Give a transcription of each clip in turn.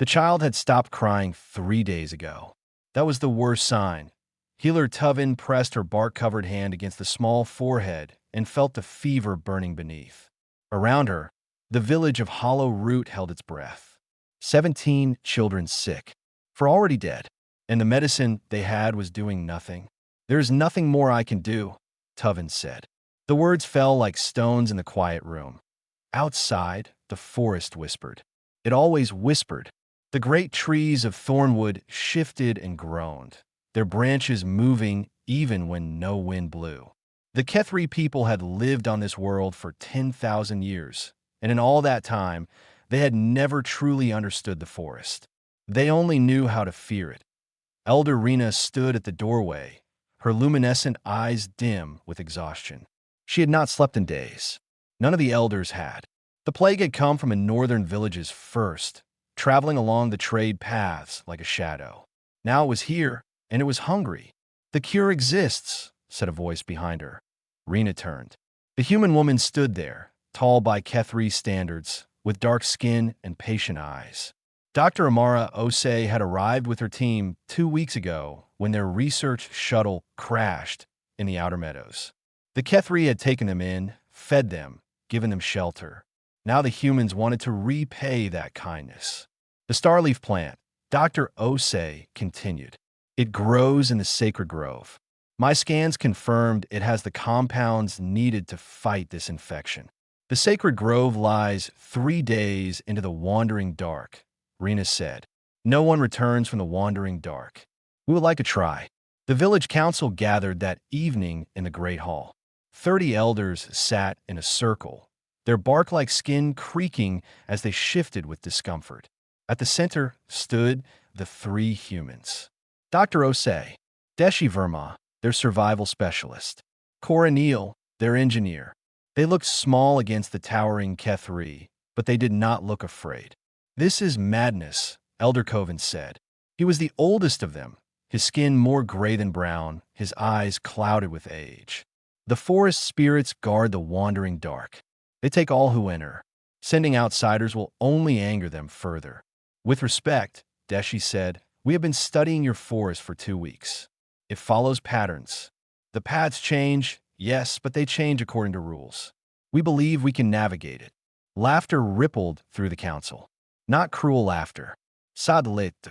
The child had stopped crying 3 days ago. That was the worst sign. Healer Tuvin pressed her bark-covered hand against the small forehead and felt the fever burning beneath. Around her, the village of Hollow Root held its breath. 17 children sick, for already dead, and the medicine they had was doing nothing. "There is nothing more I can do," Tuvin said. The words fell like stones in the quiet room. Outside, the forest whispered. It always whispered. The great trees of Thornwood shifted and groaned, their branches moving even when no wind blew. The Kethri people had lived on this world for 10,000 years, and in all that time, they had never truly understood the forest. They only knew how to fear it. Elder Rena stood at the doorway, her luminescent eyes dim with exhaustion. She had not slept in days. None of the elders had. The plague had come from the northern villages first, traveling along the trade paths like a shadow. Now it was here, and it was hungry. "The cure exists," said a voice behind her. Rena turned. The human woman stood there, tall by Kethri standards, with dark skin and patient eyes. Dr. Amara Osei had arrived with her team 2 weeks ago when their research shuttle crashed in the outer meadows. The Kethri had taken them in, fed them, given them shelter. Now the humans wanted to repay that kindness. "The Starleaf plant," Dr. Osei continued. "It grows in the sacred grove. My scans confirmed it has the compounds needed to fight this infection. The sacred grove lies 3 days into the wandering dark," Rena said. "No one returns from the wandering dark. We would like to try." The village council gathered that evening in the Great Hall. 30 elders sat in a circle, their bark-like skin creaking as they shifted with discomfort. At the center stood the 3 humans. Dr. Osei, Deshi Verma, their survival specialist, Cora Neal, their engineer. They looked small against the towering Kethri, but they did not look afraid. "This is madness," Elder Coven said. He was the oldest of them, his skin more gray than brown, his eyes clouded with age. "The forest spirits guard the wandering dark. They take all who enter. Sending outsiders will only anger them further." "With respect," Deshi said, "we have been studying your forest for 2 weeks. It follows patterns. The paths change, yes, but they change according to rules. We believe we can navigate it." Laughter rippled through the council. Not cruel laughter. Sadlit.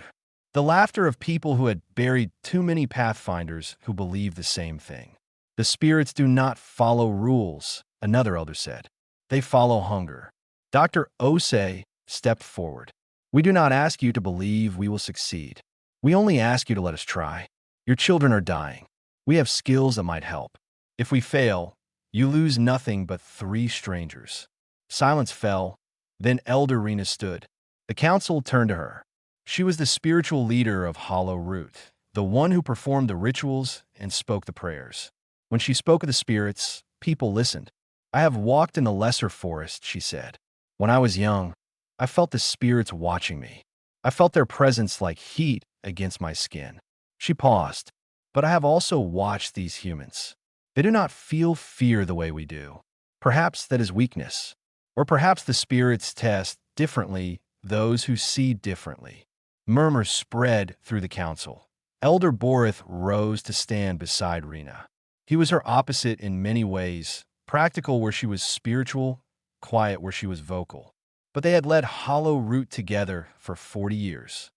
The laughter of people who had buried too many pathfinders who believed the same thing. "The spirits do not follow rules," another elder said. "They follow hunger." Dr. Osei stepped forward. "We do not ask you to believe we will succeed. We only ask you to let us try. Your children are dying. We have skills that might help. If we fail, you lose nothing but 3 strangers." Silence fell. Then Elder Rena stood. The council turned to her. She was the spiritual leader of Hollow Root, the one who performed the rituals and spoke the prayers. When she spoke of the spirits, people listened. "I have walked in the lesser forest," she said. "When I was young, I felt the spirits watching me. I felt their presence like heat against my skin." She paused. "But I have also watched these humans. They do not feel fear the way we do. Perhaps that is weakness. Or perhaps the spirits test differently those who see differently." Murmurs spread through the council. Elder Borith rose to stand beside Rena. He was her opposite in many ways, practical where she was spiritual, quiet where she was vocal. But they had led Hollow Root together for 40 years.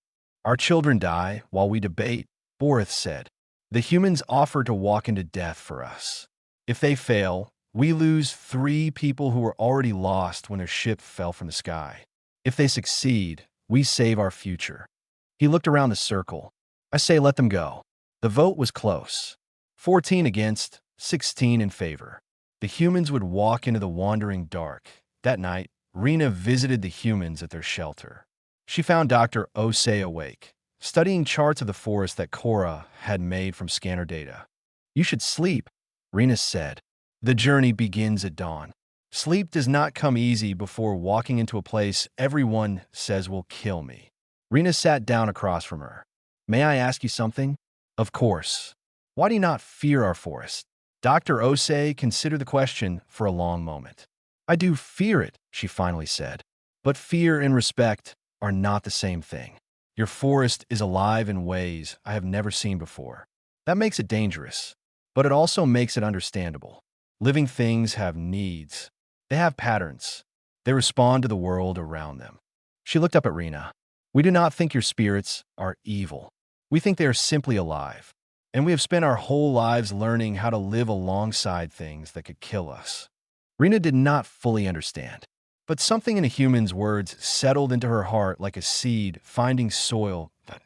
"Our children die while we debate," Borith said. "The humans offer to walk into death for us. If they fail, we lose 3 people who were already lost when their ship fell from the sky. If they succeed, we save our future." He looked around the circle. "I say let them go." The vote was close. 14 against, 16 in favor. The humans would walk into the wandering dark. That night, Rena visited the humans at their shelter. She found Dr. Osei awake, studying charts of the forest that Cora had made from scanner data. "You should sleep," Rena said. "The journey begins at dawn. Sleep does not come easy before walking into a place everyone says will kill me." Rena sat down across from her. "May I ask you something?" "Of course. Why do you not fear our forest?" Dr. Osei considered the question for a long moment. "I do fear it," she finally said. "But fear and respect, are not the same thing. Your forest is alive in ways I have never seen before. That makes it dangerous, but it also makes it understandable. Living things have needs. They have patterns. They respond to the world around them. She looked up at Rena. We do not think your spirits are evil. We think they are simply alive. And we have spent our whole lives learning how to live alongside things that could kill us. Rena did not fully understand, but something in a human's words settled into her heart like a seed finding soil at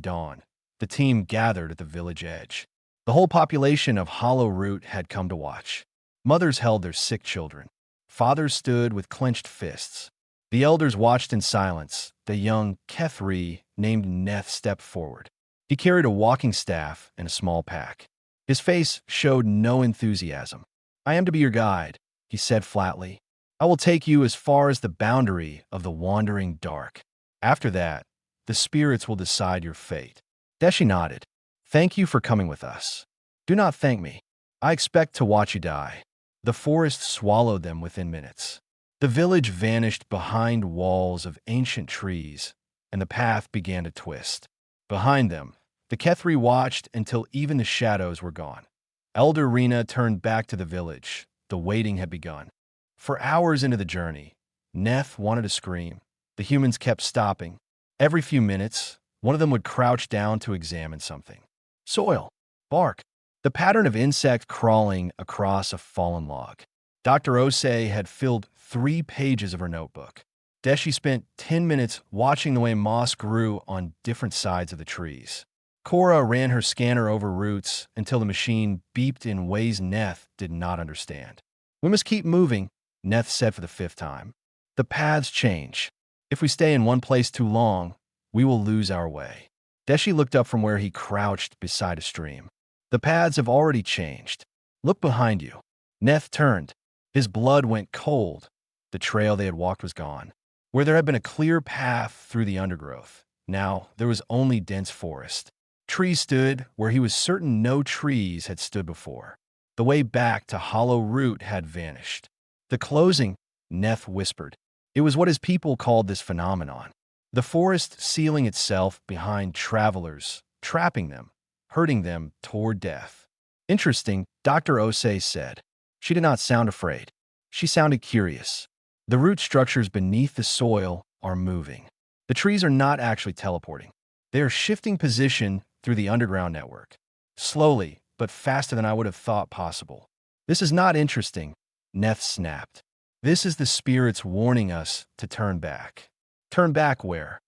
dawn. The team gathered at the village edge. The whole population of Hollow Root had come to watch. Mothers held their sick children. Fathers stood with clenched fists. The elders watched in silence. The young Kethri, named Neth, stepped forward. He carried a walking staff and a small pack. His face showed no enthusiasm. I am to be your guide, he said flatly. I will take you as far as the boundary of the wandering dark. After that, the spirits will decide your fate. Deshi nodded. Thank you for coming with us. Do not thank me. I expect to watch you die. The forest swallowed them within minutes. The village vanished behind walls of ancient trees, and the path began to twist. Behind them, the Kethri watched until even the shadows were gone. Elder Rena turned back to the village. The waiting had begun. For hours into the journey, Neth wanted to scream. The humans kept stopping. Every few minutes, one of them would crouch down to examine something. Soil, bark, the pattern of insect crawling across a fallen log. Dr. Osei had filled 3 pages of her notebook. Deshi spent 10 minutes watching the way moss grew on different sides of the trees. Cora ran her scanner over roots until the machine beeped in ways Neth did not understand. We must keep moving, Neth said for the 5th time. The paths change. If we stay in one place too long, we will lose our way. Deshi looked up from where he crouched beside a stream. The paths have already changed. Look behind you. Neth turned. His blood went cold. The trail they had walked was gone. Where there had been a clear path through the undergrowth, now there was only dense forest. Trees stood where he was certain no trees had stood before. The way back to Hollow Root had vanished. The closing, Neth whispered. It was what his people called this phenomenon. The forest sealing itself behind travelers, trapping them, hurting them toward death. Interesting, Dr. Osei said. She did not sound afraid. She sounded curious. The root structures beneath the soil are moving. The trees are not actually teleporting. They are shifting position through the underground network. Slowly, but faster than I would have thought possible. This is not interesting, Neth snapped. This is the spirits warning us to turn back. Turn back where?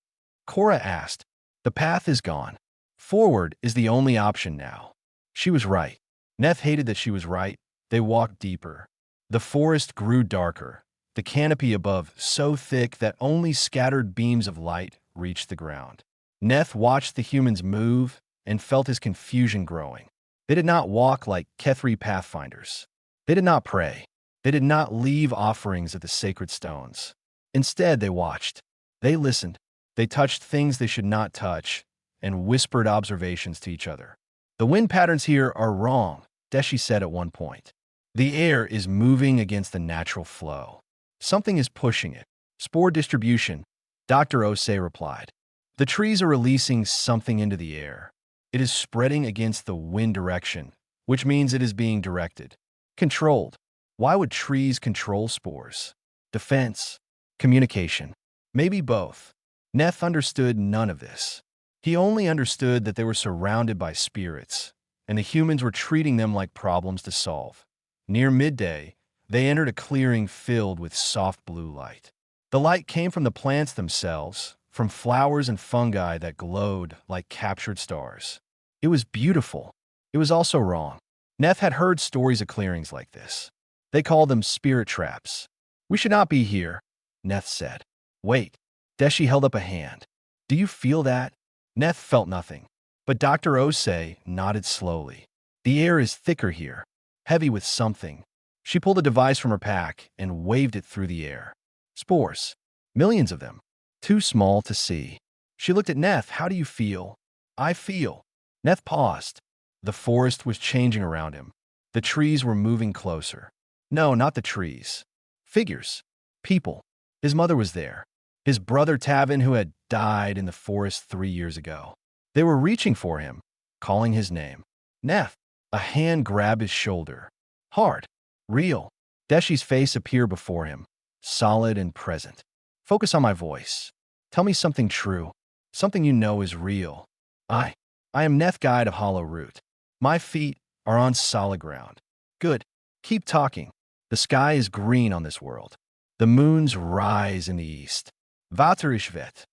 Cora asked. The path is gone. Forward is the only option now. She was right. Neth hated that she was right. They walked deeper. The forest grew darker. The canopy above so thick that only scattered beams of light reached the ground. Neth watched the humans move and felt his confusion growing. They did not walk like Kethri pathfinders. They did not pray. They did not leave offerings at the sacred stones. Instead, they watched. They listened. They touched things they should not touch and whispered observations to each other. The wind patterns here are wrong, Deshi said at one point. The air is moving against the natural flow. Something is pushing it. Spore distribution, Dr. Osei replied. The trees are releasing something into the air. It is spreading against the wind direction, which means it is being directed. Controlled. Why would trees control spores? Defense. Communication. Maybe both. Neth understood none of this. He only understood that they were surrounded by spirits, and the humans were treating them like problems to solve. Near midday, they entered a clearing filled with soft blue light. The light came from the plants themselves, from flowers and fungi that glowed like captured stars. It was beautiful. It was also wrong. Neth had heard stories of clearings like this. They called them spirit traps. We should not be here, Neth said. Wait. Deshi held up a hand. Do you feel that? Neth felt nothing, but Dr. Osei nodded slowly. The air is thicker here, heavy with something. She pulled a device from her pack and waved it through the air. Spores. Millions of them. Too small to see. She looked at Neth. How do you feel? I feel. Neth paused. The forest was changing around him. The trees were moving closer. No, not the trees. Figures. People. His mother was there. his brother Tavin, who had died in the forest 3 years ago. They were reaching for him, calling his name. Neth. A hand grabbed his shoulder. Hard. Real. Deshi's face appeared before him, solid and present. Focus on my voice. Tell me something true, something you know is real. I am Neth, guide of Hollow Root. My feet are on solid ground. Good. Keep talking. The sky is green on this world. The moons rise in the east. Vaterishvet.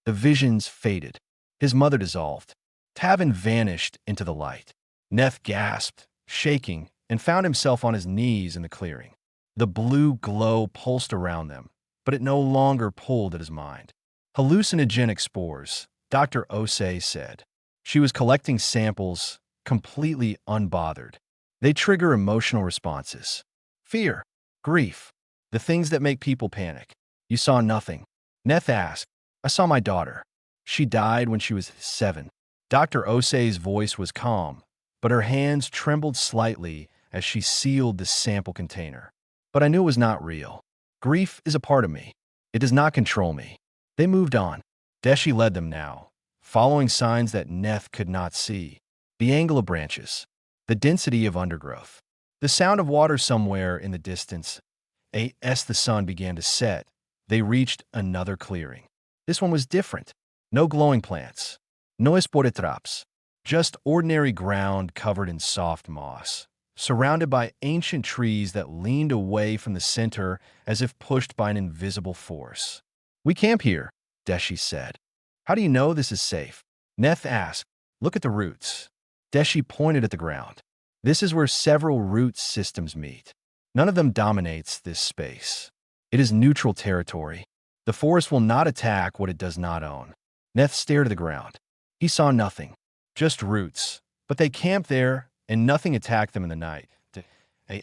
The visions faded. His mother dissolved. Tavin vanished into the light. Neth gasped, shaking, and found himself on his knees in the clearing. The blue glow pulsed around them, but it no longer pulled at his mind. Hallucinogenic spores, Dr. Osei said. She was collecting samples, completely unbothered. They trigger emotional responses. Fear, grief, the things that make people panic. You saw nothing. Neth asked. I saw my daughter. She died when she was 7. Dr. Osei's voice was calm, but her hands trembled slightly as she sealed the sample container. But I knew it was not real. Grief is a part of me. It does not control me. They moved on. Deshi led them now, following signs that Neth could not see. The angle of branches, the density of undergrowth, the sound of water somewhere in the distance. As the sun began to set, they reached another clearing. This one was different. No glowing plants. No esporetraps. Just ordinary ground covered in soft moss, surrounded by ancient trees that leaned away from the center as if pushed by an invisible force. We camp here, Deshi said. How do you know this is safe? Neth asked. Look at the roots. Deshi pointed at the ground. This is where several root systems meet. None of them dominates this space. It is neutral territory. The forest will not attack what it does not own. Neth stared at the ground. He saw nothing, just roots. But they camped there, and nothing attacked them in the night.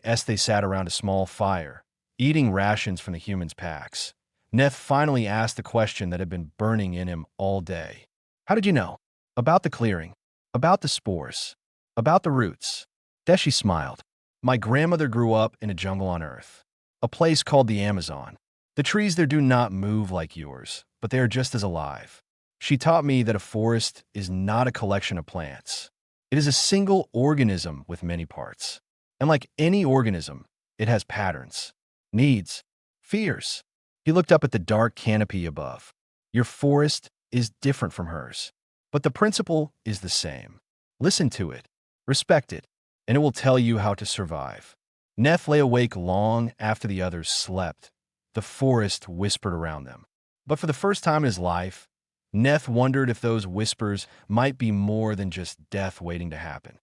As they sat around a small fire, eating rations from the humans' packs. Neth finally asked the question that had been burning in him all day. How did you know? About the clearing. About the spores. About the roots. Deshi smiled. My grandmother grew up in a jungle on Earth. A place called the Amazon. The trees there do not move like yours, but they are just as alive. She taught me that a forest is not a collection of plants. It is a single organism with many parts. And like any organism, it has patterns, needs, fears. He looked up at the dark canopy above. Your forest is different from hers, but the principle is the same. Listen to it, respect it, and it will tell you how to survive. Neth lay awake long after the others slept. The forest whispered around them. But for the first time in his life, Neth wondered if those whispers might be more than just death waiting to happen.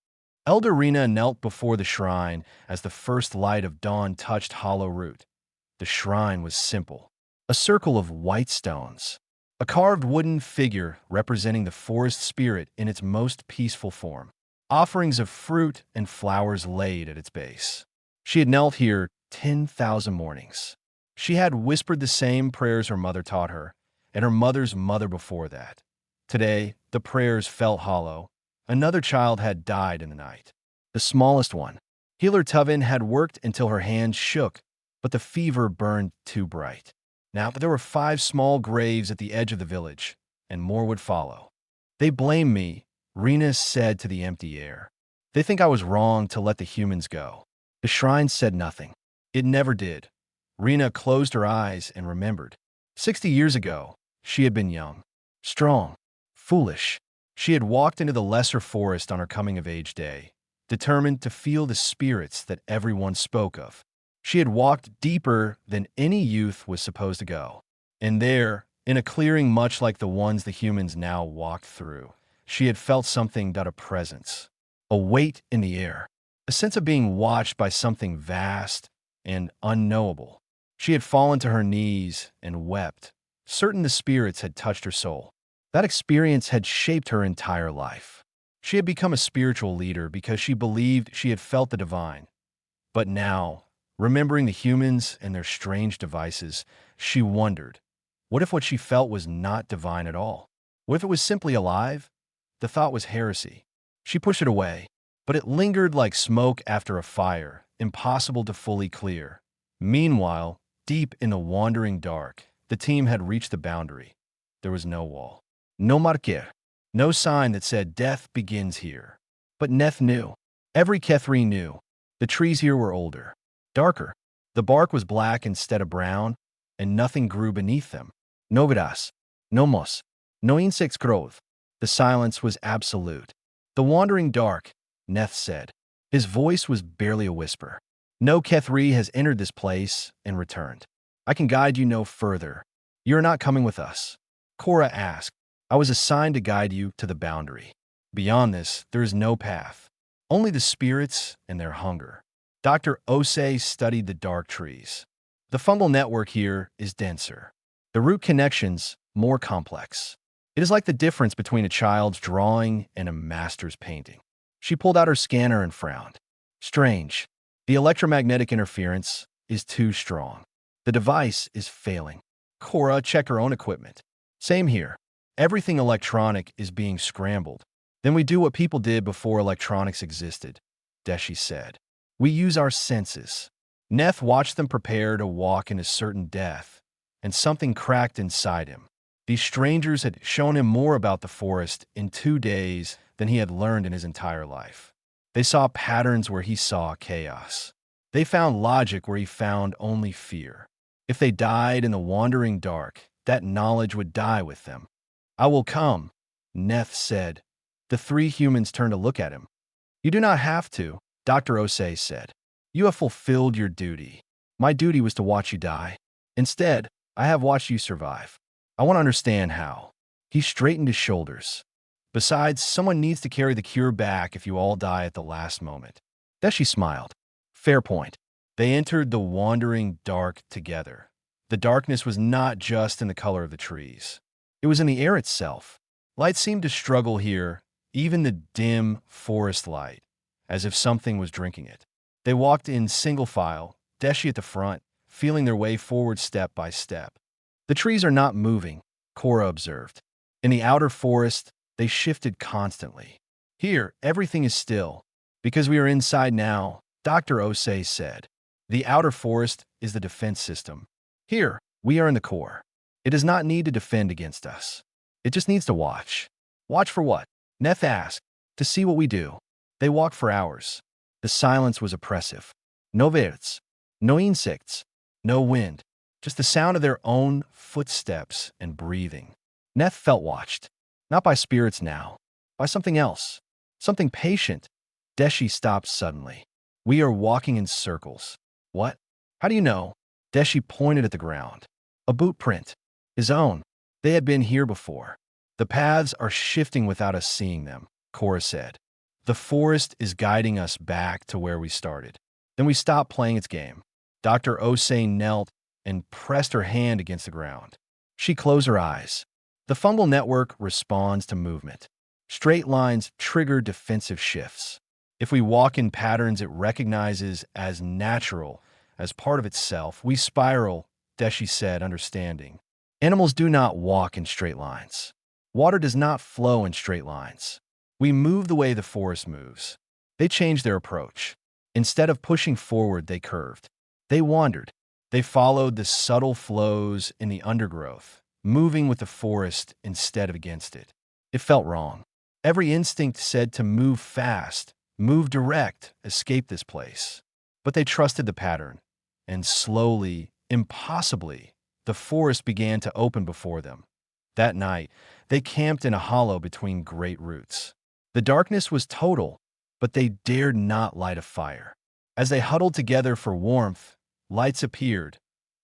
Elder Rena knelt before the shrine as the first light of dawn touched Hollow Root. The shrine was simple. A circle of white stones. A carved wooden figure representing the forest spirit in its most peaceful form. Offerings of fruit and flowers laid at its base. She had knelt here 10,000 mornings. She had whispered the same prayers her mother taught her, and her mother's mother before that. Today, the prayers felt hollow. Another child had died in the night. The smallest one. Healer Tuvin had worked until her hands shook, but the fever burned too bright. Now there were 5 small graves at the edge of the village, and more would follow. They blame me, Rena said to the empty air. They think I was wrong to let the humans go. The shrine said nothing. It never did. Rena closed her eyes and remembered. 60 years ago, she had been young, strong, foolish. She had walked into the lesser forest on her coming-of-age day, determined to feel the spirits that everyone spoke of. She had walked deeper than any youth was supposed to go. And there, in a clearing much like the ones the humans now walked through, she had felt something that a presence, a weight in the air, a sense of being watched by something vast and unknowable. She had fallen to her knees and wept, certain the spirits had touched her soul. That experience had shaped her entire life. She had become a spiritual leader because she believed she had felt the divine. But now, remembering the humans and their strange devices, she wondered, what if what she felt was not divine at all? What if it was simply alive? The thought was heresy. She pushed it away, but it lingered like smoke after a fire, impossible to fully clear. Meanwhile, deep in the wandering dark, The team had reached the boundary. There was no wall. No marqueur. No sign that said death begins here. But Neth knew. Every Kethri knew. The trees here were older. Darker. The bark was black instead of brown, and nothing grew beneath them. No vidas. No moss. No insects growth. The silence was absolute. The wandering dark, Neth said. His voice was barely a whisper. No Kethri has entered this place and returned. I can guide you no further. You are not coming with us. Cora asked. I was assigned to guide you to the boundary. Beyond this, there is no path. Only the spirits and their hunger. Dr. Osei studied the dark trees. The fungal network here is denser. The root connections more complex. It is like the difference between a child's drawing and a master's painting. She pulled out her scanner and frowned. Strange. The electromagnetic interference is too strong. The device is failing. Cora checked her own equipment. Same here. Everything electronic is being scrambled. Then we do what people did before electronics existed, Deshi said. We use our senses. Neth watched them prepare to walk into certain death, and something cracked inside him. These strangers had shown him more about the forest in 2 days than he had learned in his entire life. They saw patterns where he saw chaos. They found logic where he found only fear. If they died in the wandering dark, that knowledge would die with them. I will come, Neth said. The 3 humans turned to look at him. You do not have to, Dr. Osei said. You have fulfilled your duty. My duty was to watch you die. Instead, I have watched you survive. I want to understand how. He straightened his shoulders. Besides, someone needs to carry the cure back if you all die at the last moment. Deshi smiled. Fair point. They entered the wandering dark together. The darkness was not just in the color of the trees. It was in the air itself. Light seemed to struggle here, even the dim forest light, as if something was drinking it. They walked in single file, Deshi at the front, feeling their way forward step by step. The trees are not moving, Cora observed. In the outer forest, they shifted constantly. Here, everything is still. Because we are inside now, Dr. Osei said. The outer forest is the defense system. Here, we are in the core. It does not need to defend against us. It just needs to watch. Watch for what? Neth asked. To see what we do. They walked for hours. The silence was oppressive. No birds, no insects, no wind. Just the sound of their own footsteps and breathing. Neth felt watched. Not by spirits now. By something else. Something patient. Deshi stopped suddenly. We are walking in circles. What? How do you know? Deshi pointed at the ground. A boot print. His own. They had been here before. The paths are shifting without us seeing them, Cora said. The forest is guiding us back to where we started. Then we stopped playing its game. Dr. Osei knelt and pressed her hand against the ground. She closed her eyes. The fungal network responds to movement. Straight lines trigger defensive shifts. If we walk in patterns it recognizes as natural, as part of itself, we spiral, Deshi said, understanding. Animals do not walk in straight lines. Water does not flow in straight lines. We move the way the forest moves. They changed their approach. Instead of pushing forward, they curved. They wandered. They followed the subtle flows in the undergrowth, moving with the forest instead of against it. It felt wrong. Every instinct said to move fast, move direct, escape this place. But they trusted the pattern, and slowly, impossibly, the forest began to open before them. That night, they camped in a hollow between great roots. The darkness was total, but they dared not light a fire. As they huddled together for warmth, lights appeared,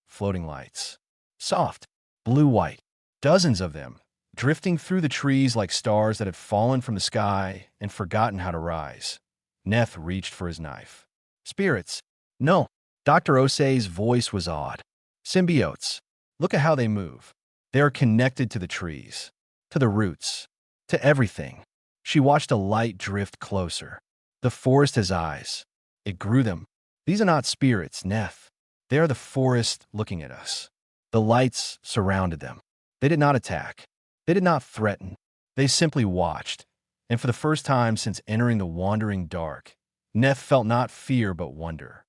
floating lights. Soft, blue-white, dozens of them, drifting through the trees like stars that had fallen from the sky and forgotten how to rise. Neth reached for his knife. Spirits? No. Dr. Osei's voice was awed. Symbiotes. Look at how they move. They are connected to the trees, to the roots, to everything. She watched a light drift closer. The forest has eyes. It grew them. These are not spirits, Neth. They are the forest looking at us. The lights surrounded them. They did not attack. They did not threaten. They simply watched. And for the first time since entering the wandering dark, Neth felt not fear but wonder.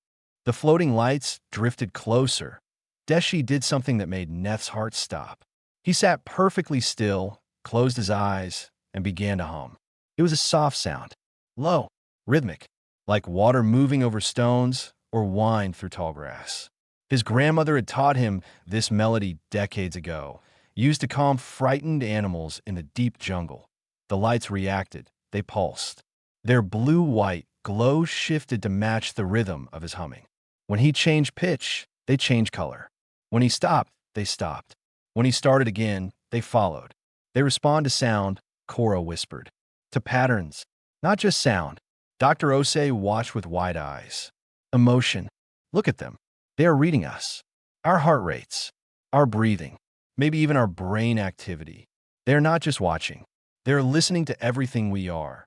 The floating lights drifted closer. Deshi did something that made Neth's heart stop. He sat perfectly still, closed his eyes, and began to hum. It was a soft sound, low, rhythmic, like water moving over stones or wine through tall grass. His grandmother had taught him this melody decades ago, used to calm frightened animals in the deep jungle. The lights reacted, they pulsed. Their blue-white glow shifted to match the rhythm of his humming. When he changed pitch, they changed color. When he stopped, they stopped. When he started again, they followed. They respond to sound, Cora whispered. To patterns, not just sound. Dr. Osei watched with wide eyes. Emotion. Look at them. They are reading us. Our heart rates, our breathing, maybe even our brain activity. They are not just watching. They are listening to everything we are.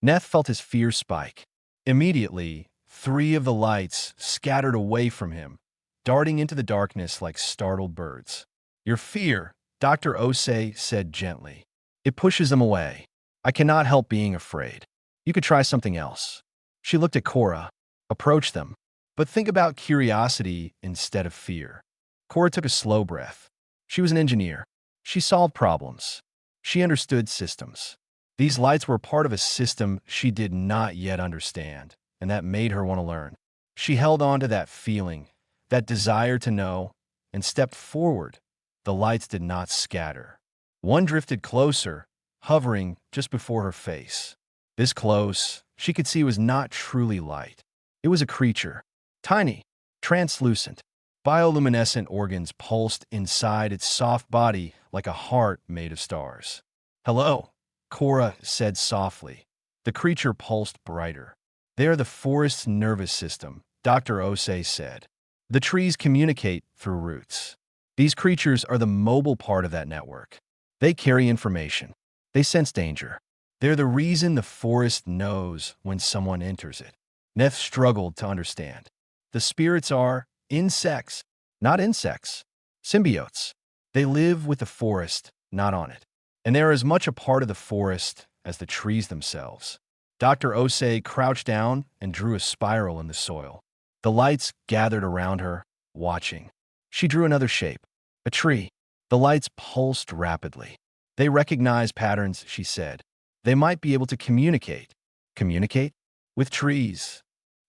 Neth felt his fear spike. Immediately, 3 of the lights scattered away from him, darting into the darkness like startled birds. Your fear, Dr. Osei said gently. It pushes them away. I cannot help being afraid. You could try something else. She looked at Cora. Approach them. But think about curiosity instead of fear. Cora took a slow breath. She was an engineer. She solved problems. She understood systems. These lights were part of a system she did not yet understand, and that made her want to learn. She held on to that feeling, that desire to know, and stepped forward. The lights did not scatter. One drifted closer, hovering just before her face. This close, she could see was not truly light. It was a creature. Tiny, translucent, bioluminescent organs pulsed inside its soft body like a heart made of stars. Hello, Cora said softly. The creature pulsed brighter. They are the forest's nervous system, Dr. Osei said. The trees communicate through roots. These creatures are the mobile part of that network. They carry information. They sense danger. They're the reason the forest knows when someone enters it. Neth struggled to understand. The spirits are insects, not insects. Symbiotes. They live with the forest, not on it. And they are as much a part of the forest as the trees themselves. Dr. Osei crouched down and drew a spiral in the soil. The lights gathered around her, watching. She drew another shape. A tree. The lights pulsed rapidly. They recognized patterns, she said. They might be able to communicate. Communicate? With trees.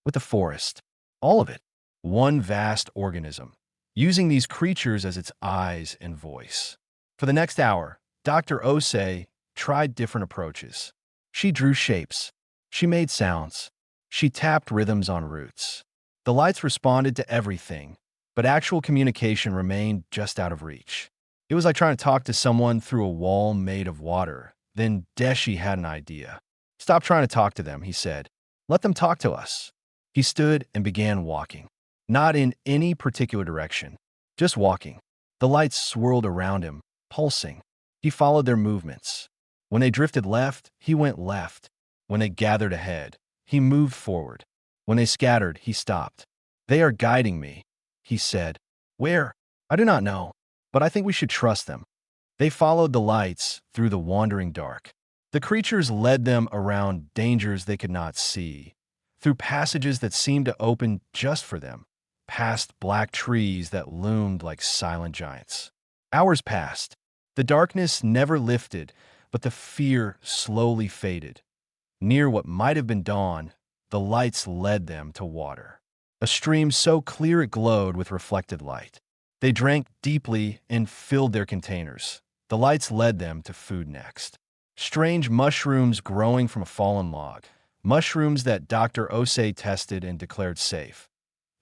With the forest. All of it. One vast organism. Using these creatures as its eyes and voice. For the next hour, Dr. Osei tried different approaches. She drew shapes. She made sounds. She tapped rhythms on roots. The lights responded to everything, but actual communication remained just out of reach. It was like trying to talk to someone through a wall made of water. Then Deshi had an idea. Stop trying to talk to them, he said. Let them talk to us. He stood and began walking. Not in any particular direction, just walking. The lights swirled around him, pulsing. He followed their movements. When they drifted left, he went left. When they gathered ahead, he moved forward. When they scattered, he stopped. They are guiding me, he said. Where? I do not know, but I think we should trust them. They followed the lights through the wandering dark. The creatures led them around dangers they could not see, through passages that seemed to open just for them, past black trees that loomed like silent giants. Hours passed. The darkness never lifted, but the fear slowly faded. Near what might have been dawn, the lights led them to water. A stream so clear it glowed with reflected light. They drank deeply and filled their containers. The lights led them to food next. Strange mushrooms growing from a fallen log. Mushrooms that Dr. Osei tested and declared safe.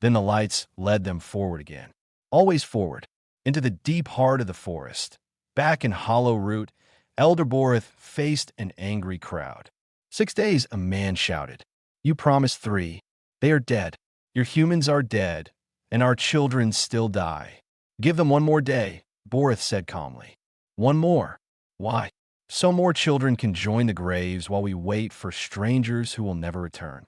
Then the lights led them forward again. Always forward, into the deep heart of the forest. Back in Hollow Root, Elder Borith faced an angry crowd. 6 days, a man shouted. You promised 3. They are dead. Your humans are dead, and our children still die. Give them 1 more day, Borith said calmly. 1 more. Why? So more children can join the graves while we wait for strangers who will never return.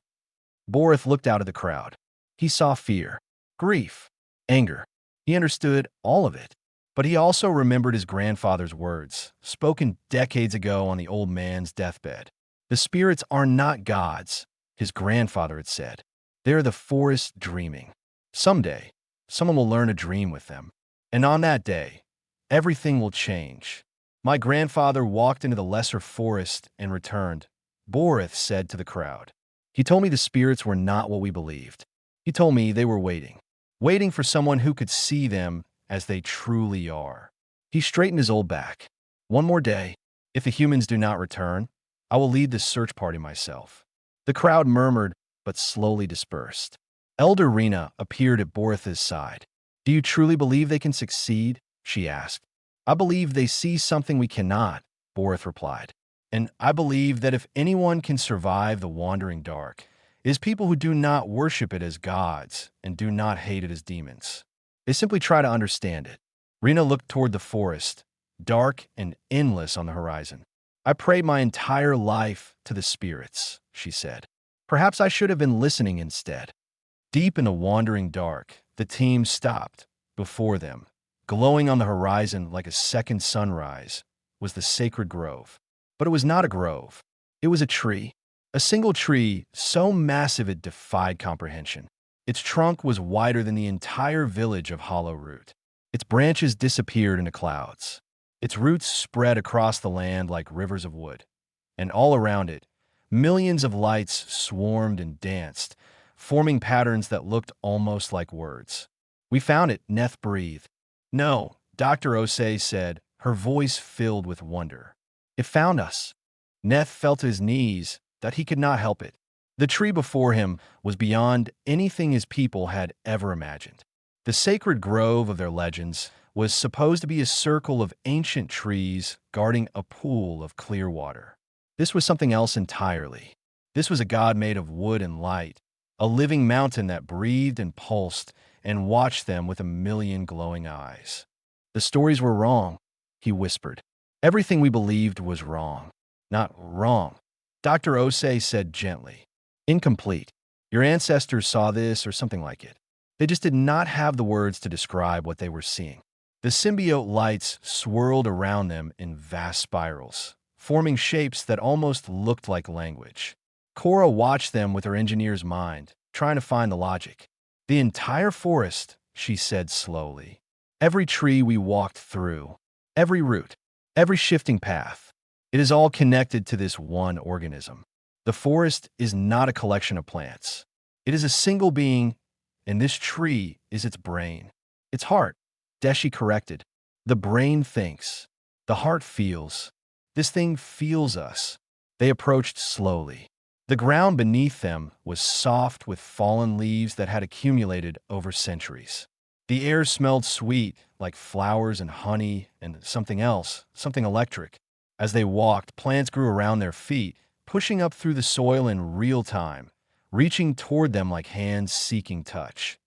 Borith looked out at the crowd. He saw fear, grief, anger. He understood all of it. But he also remembered his grandfather's words, spoken decades ago on the old man's deathbed. The spirits are not gods, his grandfather had said. They are the forest dreaming. Someday, someone will learn a dream with them. And on that day, everything will change. My grandfather walked into the lesser forest and returned, Borith said to the crowd. He told me the spirits were not what we believed. He told me they were waiting for someone who could see them as they truly are. He straightened his old back. One more day. If the humans do not return, I will lead this search party myself. The crowd murmured, but slowly dispersed. Elder Rena appeared at Borith's side. Do you truly believe they can succeed? She asked. I believe they see something we cannot, Borith replied. And I believe that if anyone can survive the wandering dark, it is people who do not worship it as gods and do not hate it as demons. They simply try to understand it. Rena looked toward the forest, dark and endless on the horizon. I prayed my entire life to the spirits, she said. Perhaps I should have been listening instead. Deep in the wandering dark, the team stopped. Before them, glowing on the horizon like a second sunrise, was the sacred grove. But it was not a grove. It was a tree. A single tree so massive it defied comprehension. Its trunk was wider than the entire village of Hollow Root. Its branches disappeared into clouds. Its roots spread across the land like rivers of wood. And all around it, millions of lights swarmed and danced, forming patterns that looked almost like words. We found it, Neth breathed. No, Dr. Osei said, her voice filled with wonder. It found us. Neth felt his knees, that he could not help it. The tree before him was beyond anything his people had ever imagined. The sacred grove of their legends was supposed to be a circle of ancient trees guarding a pool of clear water. This was something else entirely. This was a god made of wood and light, a living mountain that breathed and pulsed and watched them with a million glowing eyes. The stories were wrong, he whispered. Everything we believed was wrong. Not wrong, Dr. Osei said gently. Incomplete. Your ancestors saw this or something like it. They just did not have the words to describe what they were seeing. The symbiote lights swirled around them in vast spirals, forming shapes that almost looked like language. Cora watched them with her engineer's mind, trying to find the logic. The entire forest, she said slowly. Every tree we walked through, every root, every shifting path, it is all connected to this one organism. The forest is not a collection of plants. It is a single being, and this tree is its brain. Its heart, Deshi corrected. The brain thinks. The heart feels. This thing feels us. They approached slowly. The ground beneath them was soft with fallen leaves that had accumulated over centuries. The air smelled sweet, like flowers and honey and something else, something electric. As they walked, plants grew around their feet, pushing up through the soil in real time, reaching toward them like hands seeking touch.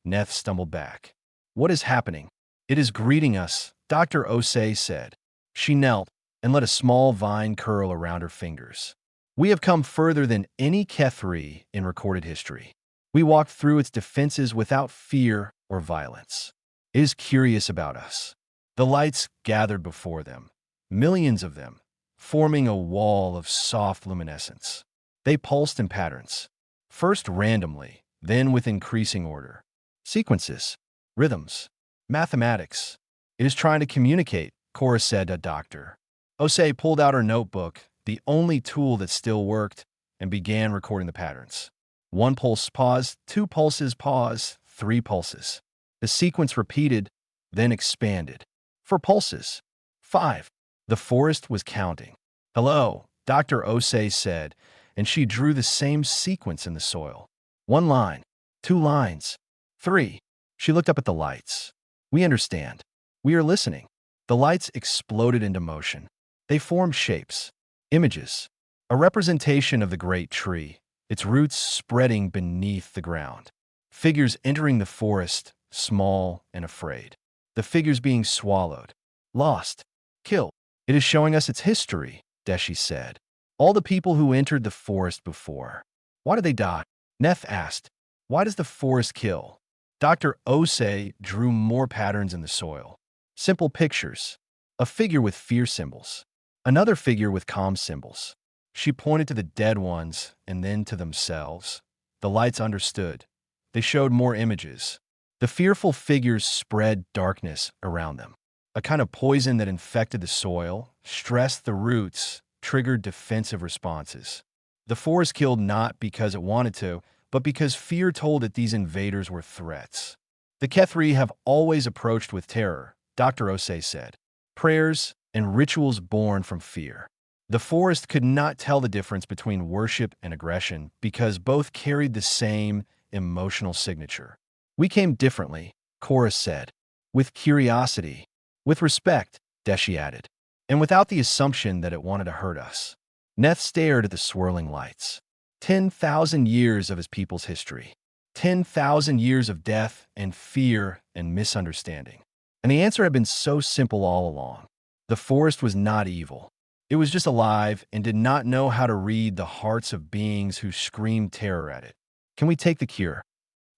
Neth stumbled back. What is happening? It is greeting us, Dr. Osei said. She knelt and let a small vine curl around her fingers. We have come further than any Kethri in recorded history. We walked through its defenses without fear or violence. It is curious about us. The lights gathered before them, millions of them, forming a wall of soft luminescence. They pulsed in patterns, first randomly, then with increasing order. Sequences, rhythms, mathematics. It is trying to communicate, Cora said to Dr. Osei pulled out her notebook, the only tool that still worked, and began recording the patterns. 1 pulse, pause, 2 pulses, pause, 3 pulses. The sequence repeated, then expanded. 4 pulses. 5. The forest was counting. Hello, Dr. Osei said, and she drew the same sequence in the soil. 1 line, 2 lines, 3. She looked up at the lights. We understand. We are listening. The lights exploded into motion. They formed shapes, images, a representation of the great tree, its roots spreading beneath the ground. Figures entering the forest, small and afraid. The figures being swallowed, lost, killed. It is showing us its history, Deshi said. All the people who entered the forest before. Why did they die? Neth asked. Why does the forest kill? Dr. Osei drew more patterns in the soil. Simple pictures. A figure with fear symbols. Another figure with calm symbols. She pointed to the dead ones and then to themselves. The lights understood. They showed more images. The fearful figures spread darkness around them. A kind of poison that infected the soil, stressed the roots, triggered defensive responses. The forest killed not because it wanted to, but because fear told it these invaders were threats. The Kethri have always approached with terror, Dr. Osei said. Prayers and rituals born from fear. The forest could not tell the difference between worship and aggression because both carried the same emotional signature. We came differently, Chorus said. With curiosity. With respect, Deshi added. And without the assumption that it wanted to hurt us. Neth stared at the swirling lights. 10,000 years of his people's history. 10,000 years of death and fear and misunderstanding. And the answer had been so simple all along. The forest was not evil. It was just alive and did not know how to read the hearts of beings who screamed terror at it. Can we take the cure?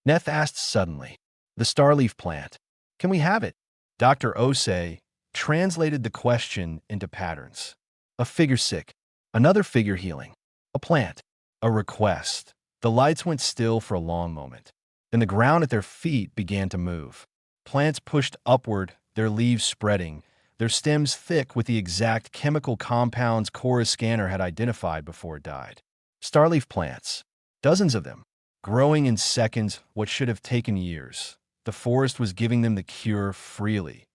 Neth asked suddenly. The starleaf plant. Can we have it? Dr. Osei translated the question into patterns. A figure sick. Another figure healing. A plant. A request. The lights went still for a long moment. Then the ground at their feet began to move. Plants pushed upward, their leaves spreading, their stems thick with the exact chemical compounds Cora's scanner had identified before it died. Starleaf plants. Dozens of them. Growing in seconds what should have taken years. The forest was giving them the cure freely.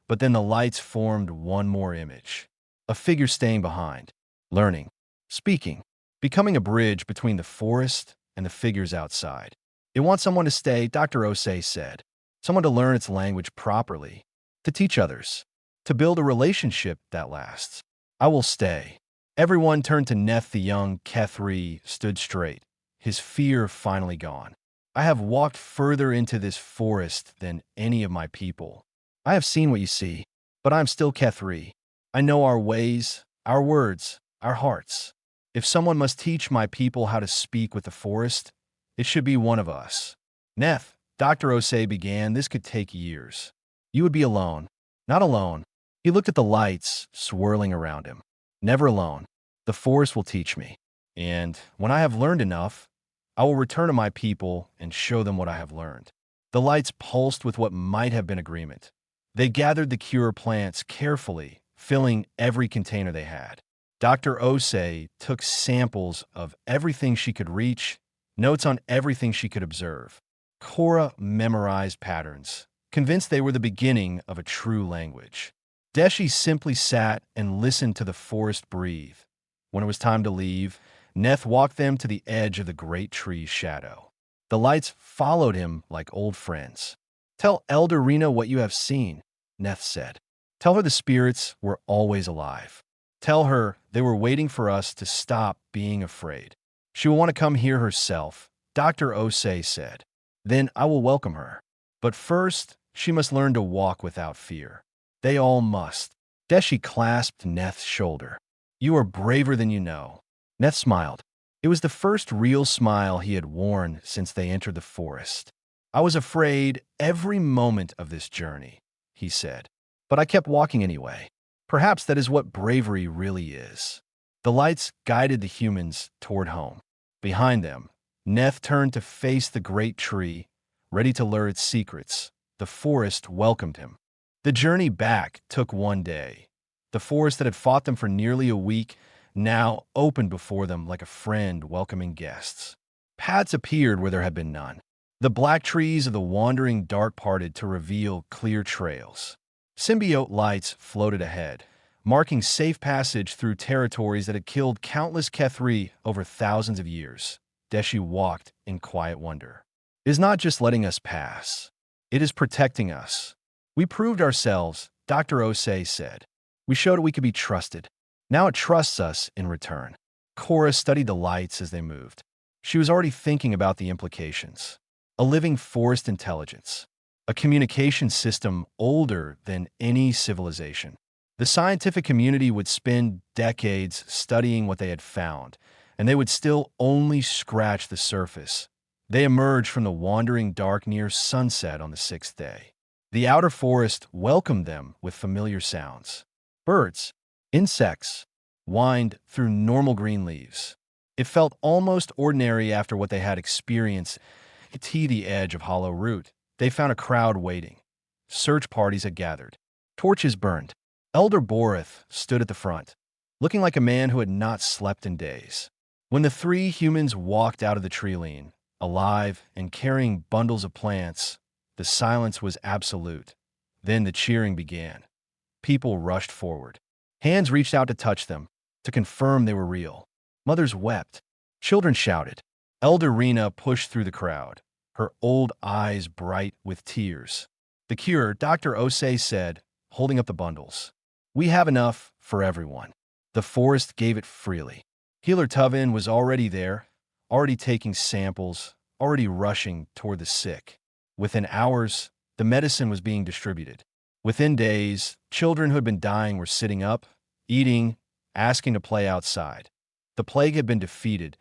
But then the lights formed one more image. A figure staying behind. Learning. Speaking. Becoming a bridge between the forest and the figures outside. It wants someone to stay, Dr. Osei said. Someone to learn its language properly. To teach others. To build a relationship that lasts. I will stay. Everyone turned to Neth the young Kethri, stood straight, his fear finally gone. I have walked further into this forest than any of my people. I have seen what you see, but I am still Kethri. I know our ways, our words, our hearts. If someone must teach my people how to speak with the forest, it should be one of us. Neth, Dr. Osei began, this could take years. You would be alone. Not alone. He looked at the lights swirling around him. Never alone. The forest will teach me. And when I have learned enough, I will return to my people and show them what I have learned. The lights pulsed with what might have been agreement. They gathered the cure plants carefully, filling every container they had. Dr. Osei took samples of everything she could reach, notes on everything she could observe. Cora memorized patterns, convinced they were the beginning of a true language. Deshi simply sat and listened to the forest breathe. When it was time to leave, Neth walked them to the edge of the great tree's shadow. The lights followed him like old friends. Tell Elder Rena what you have seen, Neth said. Tell her the spirits were always alive. Tell her they were waiting for us to stop being afraid. She will want to come here herself, Dr. Osei said. Then I will welcome her. But first, she must learn to walk without fear. They all must. Deshi clasped Neth's shoulder. You are braver than you know. Neth smiled. It was the first real smile he had worn since they entered the forest. I was afraid every moment of this journey, he said. But I kept walking anyway. Perhaps that is what bravery really is. The lights guided the humans toward home. Behind them, Neth turned to face the great tree, ready to learn its secrets. The forest welcomed him. The journey back took one day. The forest that had fought them for nearly a week now opened before them like a friend welcoming guests. Paths appeared where there had been none. The black trees of the wandering dark parted to reveal clear trails. Symbiote lights floated ahead, marking safe passage through territories that had killed countless Kethri over thousands of years. Deshi walked in quiet wonder. It is not just letting us pass. It is protecting us. We proved ourselves, Dr. Osei said. We showed we could be trusted. Now it trusts us in return. Cora studied the lights as they moved. She was already thinking about the implications. A living forest intelligence. A communication system older than any civilization. The scientific community would spend decades studying what they had found, and they would still only scratch the surface. They emerged from the wandering dark near sunset on the sixth day. The outer forest welcomed them with familiar sounds. Birds, insects, whined through normal green leaves. It felt almost ordinary after what they had experienced. The edge of hollow root, They found a crowd waiting. Search parties had gathered. Torches burned. Elder Borith stood at the front, looking like a man who had not slept in days. When the three humans walked out of the treeline, alive and carrying bundles of plants, the silence was absolute. Then the cheering began. People rushed forward. Hands reached out to touch them, to confirm they were real. Mothers wept. Children shouted. Elder Rena pushed through the crowd, her old eyes bright with tears. The cure, Dr. Osei said, holding up the bundles. We have enough for everyone. The forest gave it freely. Healer Tuvin was already there, already taking samples, already rushing toward the sick. Within hours, the medicine was being distributed. Within days, children who had been dying were sitting up, eating, asking to play outside. The plague had been defeated,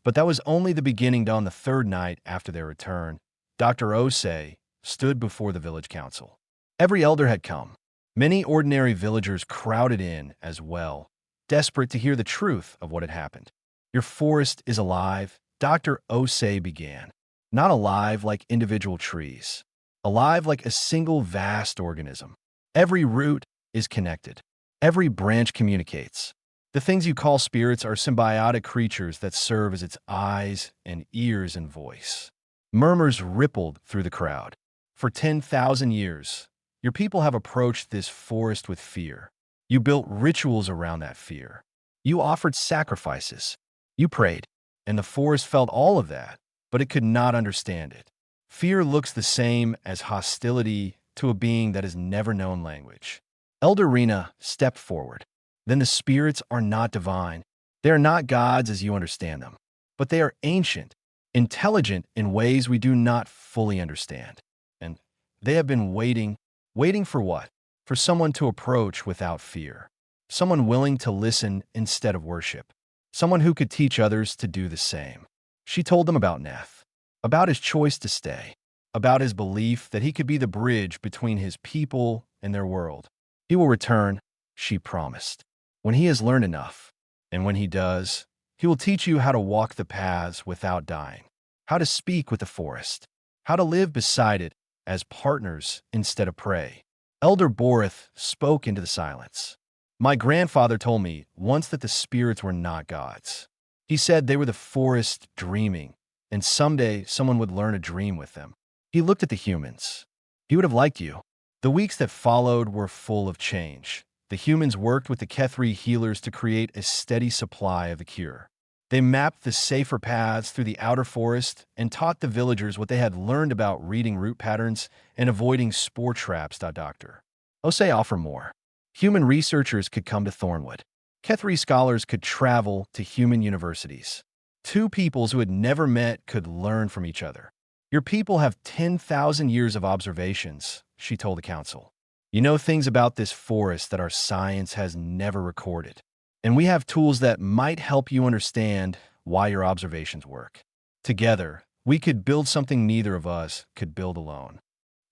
but that was only the beginning. On the third night after their return, Dr. Osei stood before the village council. Every elder had come. Many ordinary villagers crowded in as well, desperate to hear the truth of what had happened. Your forest is alive, Dr. Osei began. Not alive like individual trees. Alive like a single vast organism. Every root is connected. Every branch communicates. The things you call spirits are symbiotic creatures that serve as its eyes and ears and voice. Murmurs rippled through the crowd. For 10,000 years, your people have approached this forest with fear. You built rituals around that fear. You offered sacrifices. You prayed. And the forest felt all of that, but it could not understand it. Fear looks the same as hostility to a being that has never known language. Elder Rena stepped forward. Then the spirits are not divine. They are not gods as you understand them, but they are ancient, intelligent in ways we do not fully understand. And they have been waiting. Waiting for what? For someone to approach without fear. Someone willing to listen instead of worship. Someone who could teach others to do the same. She told them about Neth, about his choice to stay, about his belief that he could be the bridge between his people and their world. He will return, she promised, when he has learned enough. And when he does, he will teach you how to walk the paths without dying, how to speak with the forest, how to live beside it as partners instead of prey. Elder Borith spoke into the silence. My grandfather told me once that the spirits were not gods. He said they were the forest dreaming, and someday someone would learn a dream with them. He looked at the humans. He would have liked you. The weeks that followed were full of change. The humans worked with the Kethri healers to create a steady supply of the cure. They mapped the safer paths through the outer forest and taught the villagers what they had learned about reading root patterns and avoiding spore traps. Dr. Osei offered more. Human researchers could come to Thornwood. Kethri scholars could travel to human universities. Two peoples who had never met could learn from each other. Your people have 10,000 years of observations, she told the council. You know things about this forest that our science has never recorded. And we have tools that might help you understand why your observations work. Together, we could build something neither of us could build alone.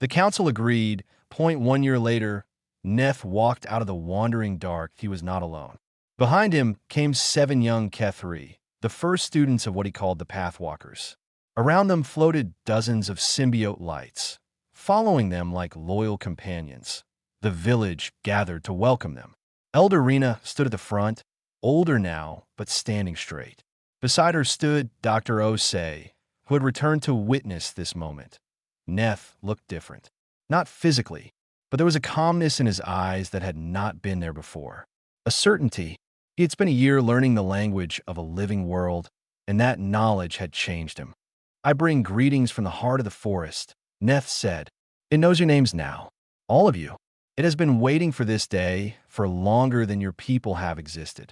The council agreed. 1 year later, Neth walked out of the wandering dark. He was not alone. Behind him came 7 young Kethri, the first students of what he called the Pathwalkers. Around them floated dozens of symbiote lights, following them like loyal companions. The village gathered to welcome them. Elder Rena stood at the front, older now, but standing straight. Beside her stood Dr. Osei, who had returned to witness this moment. Neth looked different. Not physically, but there was a calmness in his eyes that had not been there before. A certainty. He had spent a year learning the language of a living world, and that knowledge had changed him. I bring greetings from the heart of the forest, Neth said. It knows your names now. All of you. It has been waiting for this day for longer than your people have existed.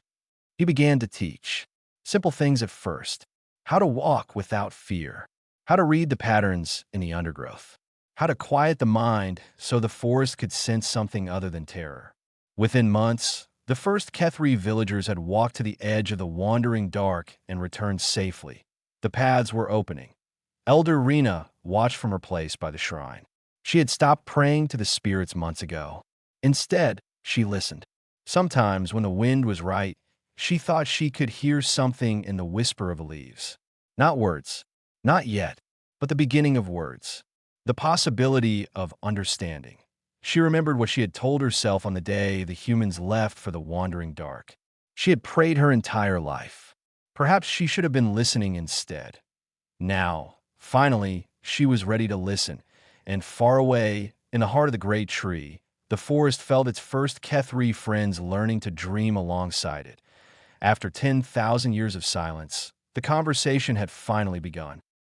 He began to teach. Simple things at first. How to walk without fear. How to read the patterns in the undergrowth. How to quiet the mind so the forest could sense something other than terror. Within months, the first Kethri villagers had walked to the edge of the wandering dark and returned safely. The paths were opening. Elder Rena watched from her place by the shrine. She had stopped praying to the spirits months ago. Instead, she listened. Sometimes, when the wind was right, she thought she could hear something in the whisper of the leaves. Not words. Not yet, but the beginning of words. The possibility of understanding. She remembered what she had told herself on the day the humans left for the wandering dark. She had prayed her entire life. Perhaps she should have been listening instead. Now, finally, she was ready to listen, and far away, in the heart of the great tree, the forest felt its first Kethri friends learning to dream alongside it. After 10,000 years of silence, the conversation had finally begun.